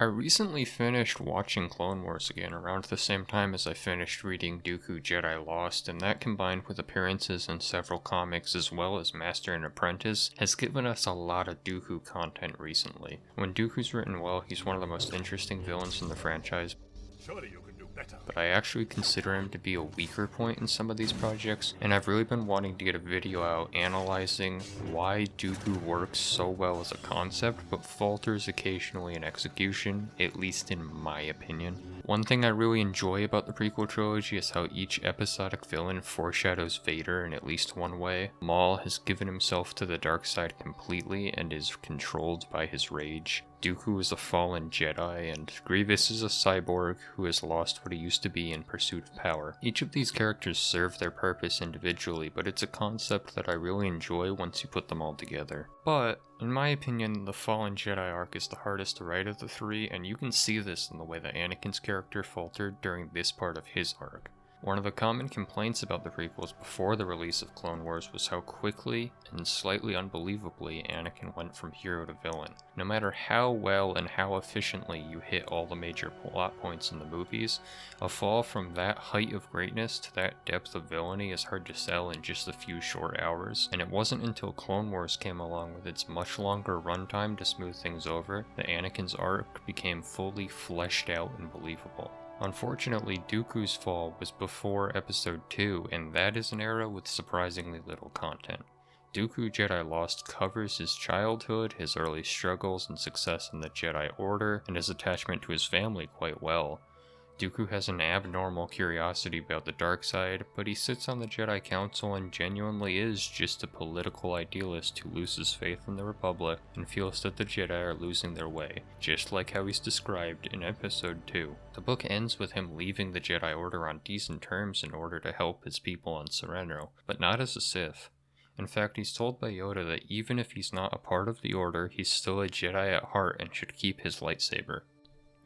I recently finished watching Clone Wars again around the same time as I finished reading Dooku Jedi Lost, and that combined with appearances in several comics as well as Master and Apprentice has given us a lot of Dooku content recently. When Dooku's written well, he's one of the most interesting villains in the franchise, Surely you can do better. but I actually consider him to be a weaker point in some of these projects, and I've really been wanting to get a video out analyzing why Dooku works so well as a concept but falters occasionally in execution, at least in my opinion. One thing I really enjoy about the prequel trilogy is how each episodic villain foreshadows Vader in at least one way. Maul has given himself to the dark side completely and is controlled by his rage. Dooku is a fallen Jedi, and Grievous is a cyborg who has lost what he used to be in pursuit of power. Each of these characters serve their purpose individually, but it's a concept that I really enjoy once you put them all together. But, in my opinion, the Fallen Jedi arc is the hardest to write of the three, and you can see this in the way that Anakin's character faltered during this part of his arc. One of the common complaints about the prequels before the release of Clone Wars was how quickly and slightly unbelievably Anakin went from hero to villain. No matter how well and how efficiently you hit all the major plot points in the movies, a fall from that height of greatness to that depth of villainy is hard to sell in just a few short hours, and it wasn't until Clone Wars came along with its much longer runtime to smooth things over that Anakin's arc became fully fleshed out and believable. Unfortunately, Dooku's fall was before Episode 2, and that is an era with surprisingly little content. Dooku Jedi Lost covers his childhood, his early struggles and success in the Jedi Order, and his attachment to his family quite well. Dooku has an abnormal curiosity about the dark side, but he sits on the Jedi Council and genuinely is just a political idealist who loses faith in the Republic and feels that the Jedi are losing their way, just like how he's described in Episode 2. The book ends with him leaving the Jedi Order on decent terms in order to help his people on Serenno, but not as a Sith. In fact, he's told by Yoda that even if he's not a part of the Order, he's still a Jedi at heart and should keep his lightsaber.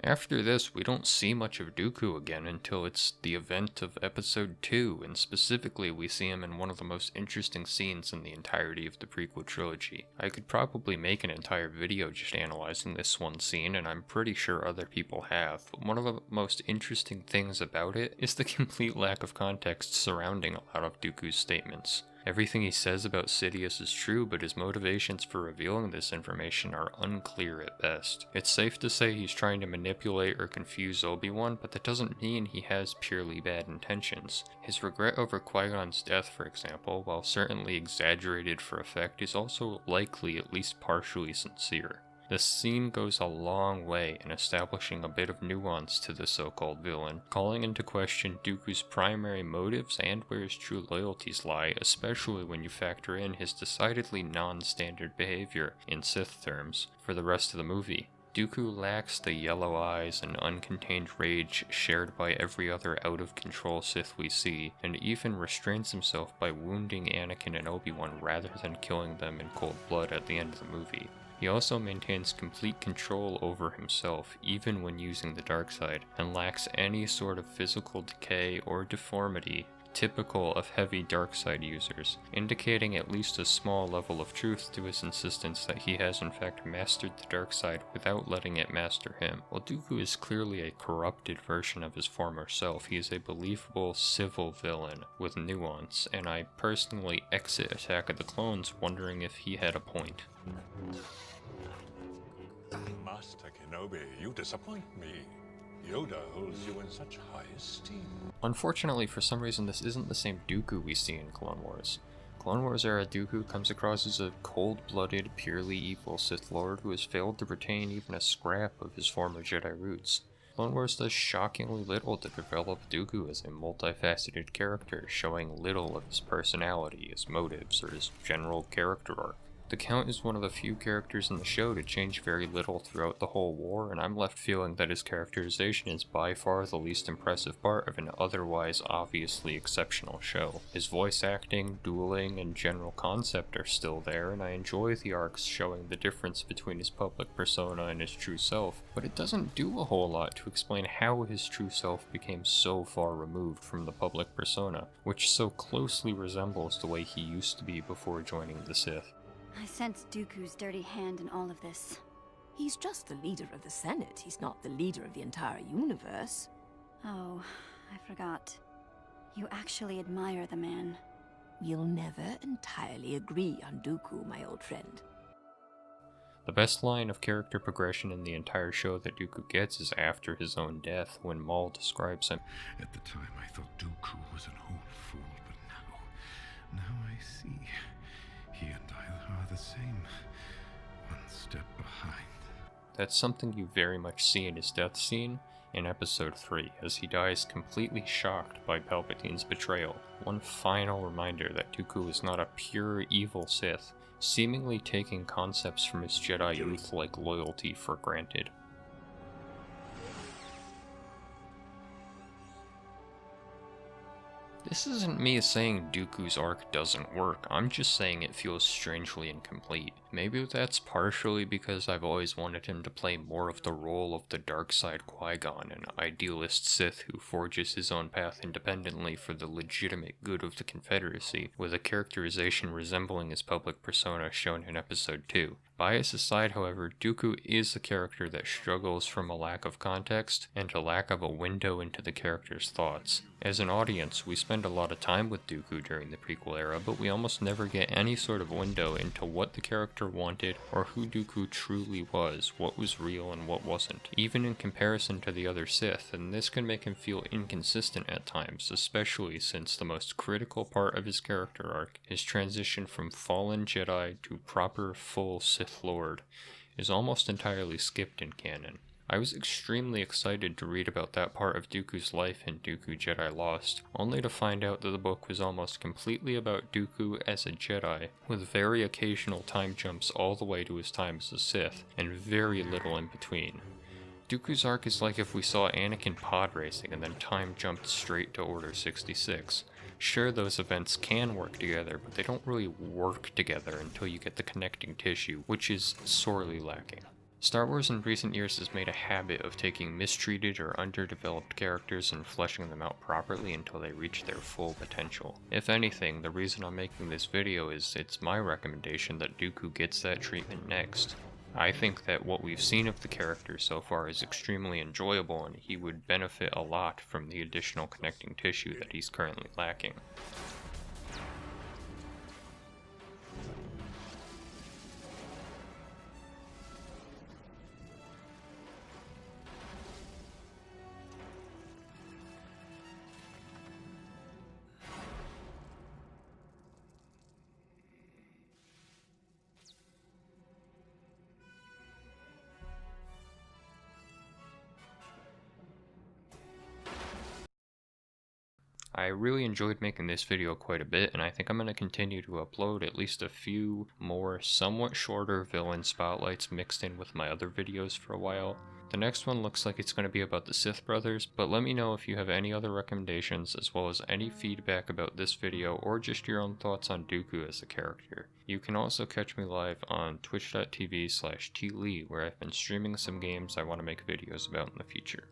After this, we don't see much of Dooku again until it's the event of Episode 2, and specifically we see him in one of the most interesting scenes in the entirety of the prequel trilogy. I could probably make an entire video just analyzing this one scene, and I'm pretty sure other people have, but one of the most interesting things about it is the complete lack of context surrounding a lot of Dooku's statements. Everything he says about Sidious is true, but his motivations for revealing this information are unclear at best. It's safe to say he's trying to manipulate or confuse Obi-Wan, but that doesn't mean he has purely bad intentions. His regret over Qui-Gon's death, for example, while certainly exaggerated for effect, is also likely at least partially sincere. This scene goes a long way in establishing a bit of nuance to the so-called villain, calling into question Dooku's primary motives and where his true loyalties lie, especially when you factor in his decidedly non-standard behavior, in Sith terms, for the rest of the movie. Dooku lacks the yellow eyes and uncontained rage shared by every other out-of-control Sith we see, and even restrains himself by wounding Anakin and Obi-Wan rather than killing them in cold blood at the end of the movie. He also maintains complete control over himself, even when using the dark side, and lacks any sort of physical decay or deformity typical of heavy dark side users, indicating at least a small level of truth to his insistence that he has in fact mastered the dark side without letting it master him. While Dooku is clearly a corrupted version of his former self, he is a believable civil villain with nuance, and I personally exit Attack of the Clones wondering if he had a point. Master Kenobi, you disappoint me. Yoda holds you in such high esteem. Unfortunately, for some reason, this isn't the same Dooku we see in Clone Wars. Clone Wars era Dooku comes across as a cold-blooded, purely evil Sith Lord who has failed to retain even a scrap of his former Jedi roots. Clone Wars does shockingly little to develop Dooku as a multifaceted character, showing little of his personality, his motives, or his general character arc. The Count is one of the few characters in the show to change very little throughout the whole war, and I'm left feeling that his characterization is by far the least impressive part of an otherwise obviously exceptional show. His voice acting, dueling, and general concept are still there, and I enjoy the arcs showing the difference between his public persona and his true self, but it doesn't do a whole lot to explain how his true self became so far removed from the public persona, which so closely resembles the way he used to be before joining the Sith. I sense Dooku's dirty hand in all of this. He's just the leader of the Senate. He's not the leader of the entire universe. Oh, I forgot. You actually admire the man. We'll never entirely agree on Dooku, my old friend. The best line of character progression in the entire show that Dooku gets is after his own death, when Maul describes him. At the time, I thought Dooku was an old fool, but now I see. He and I are the same. One step behind. That's something you very much see in his death scene in Episode 3, as he dies completely shocked by Palpatine's betrayal. One final reminder that Dooku is not a pure evil Sith, seemingly taking concepts from his Jedi youth like loyalty for granted. This isn't me saying Dooku's arc doesn't work, I'm just saying it feels strangely incomplete. Maybe that's partially because I've always wanted him to play more of the role of the dark side Qui-Gon, an idealist Sith who forges his own path independently for the legitimate good of the Confederacy, with a characterization resembling his public persona shown in Episode 2. Bias aside, however, Dooku is a character that struggles from a lack of context and a lack of a window into the character's thoughts. As an audience, we spend a lot of time with Dooku during the prequel era, but we almost never get any sort of window into what the character wanted or who Dooku truly was, what was real and what wasn't, even in comparison to the other Sith, and this can make him feel inconsistent at times, especially since the most critical part of his character arc, his transition from fallen Jedi to proper full Sith Lord, is almost entirely skipped in canon. I was extremely excited to read about that part of Dooku's life in Dooku Jedi Lost, only to find out that the book was almost completely about Dooku as a Jedi, with very occasional time jumps all the way to his time as a Sith, and very little in between. Dooku's arc is like if we saw Anakin pod racing and then time jumped straight to Order 66. Sure, those events can work together, but they don't really work together until you get the connecting tissue, which is sorely lacking. Star Wars in recent years has made a habit of taking mistreated or underdeveloped characters and fleshing them out properly until they reach their full potential. If anything, the reason I'm making this video is it's my recommendation that Dooku gets that treatment next. I think that what we've seen of the character so far is extremely enjoyable, and he would benefit a lot from the additional connecting tissue that he's currently lacking. I really enjoyed making this video quite a bit, and I think I'm going to continue to upload at least a few more somewhat shorter villain spotlights mixed in with my other videos for a while. The next one looks like it's going to be about the Sith brothers, but let me know if you have any other recommendations as well as any feedback about this video or just your own thoughts on Dooku as a character. You can also catch me live on twitch.tv/tlee, where I've been streaming some games I want to make videos about in the future.